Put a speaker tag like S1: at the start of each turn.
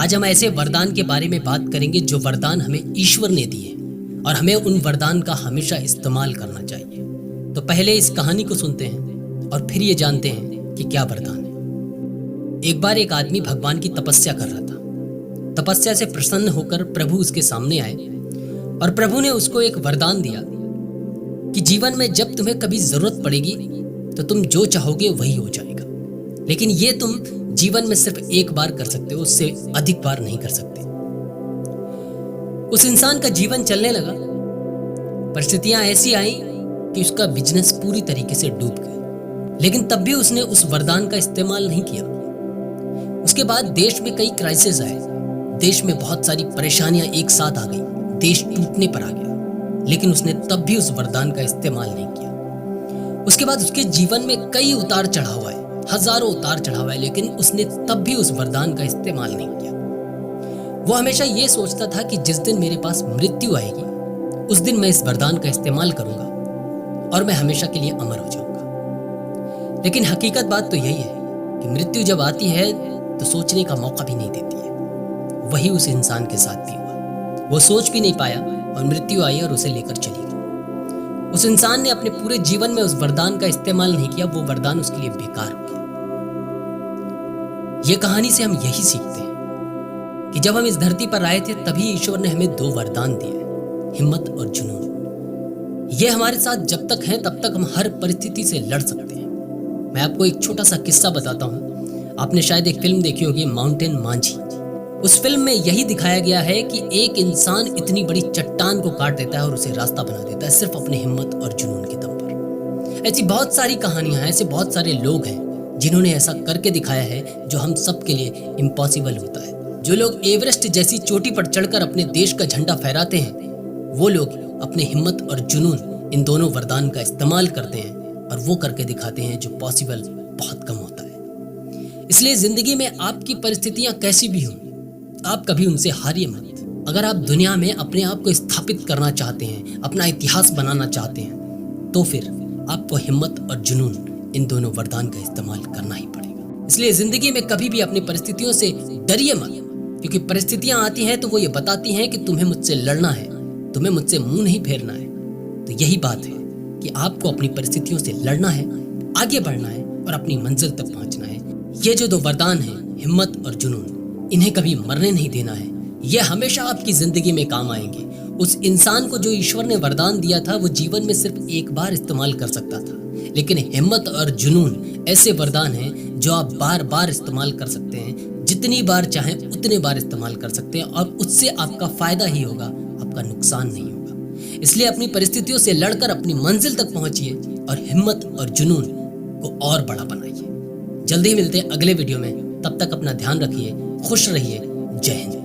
S1: आज हम ऐसे वरदान के बारे में बात करेंगे जो वरदान हमें ईश्वर ने दिए और हमें उन वरदान का हमेशा इस्तेमाल करना चाहिए। तो पहले इस कहानी को सुनते हैं और फिर ये जानते हैं कि क्या वरदान है। एक बार एक आदमी भगवान की तपस्या कर रहा था। तपस्या से प्रसन्न होकर प्रभु उसके सामने आए और प्रभु ने उसको एक वरदान दिया कि जीवन में जब तुम्हें कभी जरूरत पड़ेगी तो तुम जो चाहोगे वही हो जाएगा, लेकिन ये तुम जीवन में सिर्फ एक बार कर सकते हो, उससे अधिक बार नहीं कर सकते। उस इंसान का जीवन चलने लगा। परिस्थितियां ऐसी आई कि उसका बिजनेस पूरी तरीके से डूब गया, लेकिन तब भी उसने उस वरदान का इस्तेमाल नहीं किया। उसके बाद देश में कई क्राइसिस आए, देश में बहुत सारी परेशानियां एक साथ आ गई, देश टूटने पर आ गया, लेकिन उसने तब भी उस वरदान का इस्तेमाल नहीं किया। उसके बाद उसके जीवन में कई उतार चढ़ाव आए, हजारों उतार चढ़ाव आए, लेकिन उसने तब भी उस वरदान का इस्तेमाल नहीं किया। वो हमेशा ये सोचता था कि जिस दिन मेरे पास मृत्यु आएगी उस दिन मैं इस वरदान का इस्तेमाल करूंगा और मैं हमेशा के लिए अमर हो जाऊंगा। लेकिन हकीकत बात तो यही है कि मृत्यु जब आती है तो सोचने का मौका भी नहीं देती है। वही उस इंसान के साथ भी हुआ। वो सोच भी नहीं पाया और मृत्यु आई और उसे लेकर चली गई। उस इंसान ने अपने पूरे जीवन में उस वरदान का इस्तेमाल नहीं किया। वो वरदान उसके लिए बेकार हो गया। यह कहानी से हम यही सीखते हैं कि जब हम इस धरती पर आए थे तभी ईश्वर ने हमें दो वरदान दिए, हिम्मत और जुनून। ये हमारे साथ जब तक हैं तब तक हम हर परिस्थिति से लड़ सकते हैं। मैं आपको एक छोटा सा किस्सा बताता हूँ। आपने शायद एक फिल्म देखी होगी, माउंटेन मांझी। उस फिल्म में यही दिखाया गया है कि एक इंसान इतनी बड़ी चट्टान को काट देता है और उसे रास्ता बना देता है सिर्फ अपने हिम्मत और जुनून के दम पर। ऐसी बहुत सारी कहानियां हैं, ऐसे बहुत सारे लोग हैं जिन्होंने ऐसा करके दिखाया है जो हम सब के लिए इम्पॉसिबल होता है। जो लोग एवरेस्ट जैसी चोटी पर चढ़कर अपने देश का झंडा फहराते हैं, वो लोग अपने हिम्मत और जुनून इन दोनों वरदान का इस्तेमाल करते हैं और वो करके दिखाते हैं जो पॉसिबल बहुत कम होता है। इसलिए जिंदगी में आपकी परिस्थितियां कैसी भी हों, आप कभी उनसे हारिए मत। अगर आप दुनिया में अपने आप को स्थापित करना चाहते हैं, अपना इतिहास बनाना चाहते हैं, तो फिर आपको हिम्मत और जुनून इन दोनों वरदान का इस्तेमाल करना ही पड़ेगा। इसलिए जिंदगी में कभी भी अपनी परिस्थितियों से डरिए मत, क्योंकि परिस्थितियां आती हैं तो वो ये बताती हैं कि तुम्हें मुझसे लड़ना है, तुम्हें मुझसे मुंह नहीं फेरना है। तो यही बात है कि आपको अपनी परिस्थितियों से लड़ना है, आगे बढ़ना है और अपनी मंजिल तक पहुंचना है। ये जो दो वरदान हैं, हिम्मत और जुनून, इन्हें कभी मरने नहीं देना है। ये हमेशा आपकी जिंदगी में काम आएंगे। उस इंसान को जो ईश्वर ने वरदान दिया था वो जीवन में सिर्फ एक बार इस्तेमाल कर सकता था, लेकिन हिम्मत और जुनून ऐसे वरदान हैं जो आप बार बार इस्तेमाल कर सकते हैं। जितनी बार चाहें उतने बार इस्तेमाल कर सकते हैं और उससे आपका फायदा ही होगा, आपका नुकसान नहीं होगा। इसलिए अपनी परिस्थितियों से लड़कर अपनी मंजिल तक पहुंचिए और हिम्मत और जुनून को और बड़ा बनाइए। जल्दी मिलते हैं अगले वीडियो में। तब तक अपना ध्यान रखिए, खुश रहिए। जय हिंद।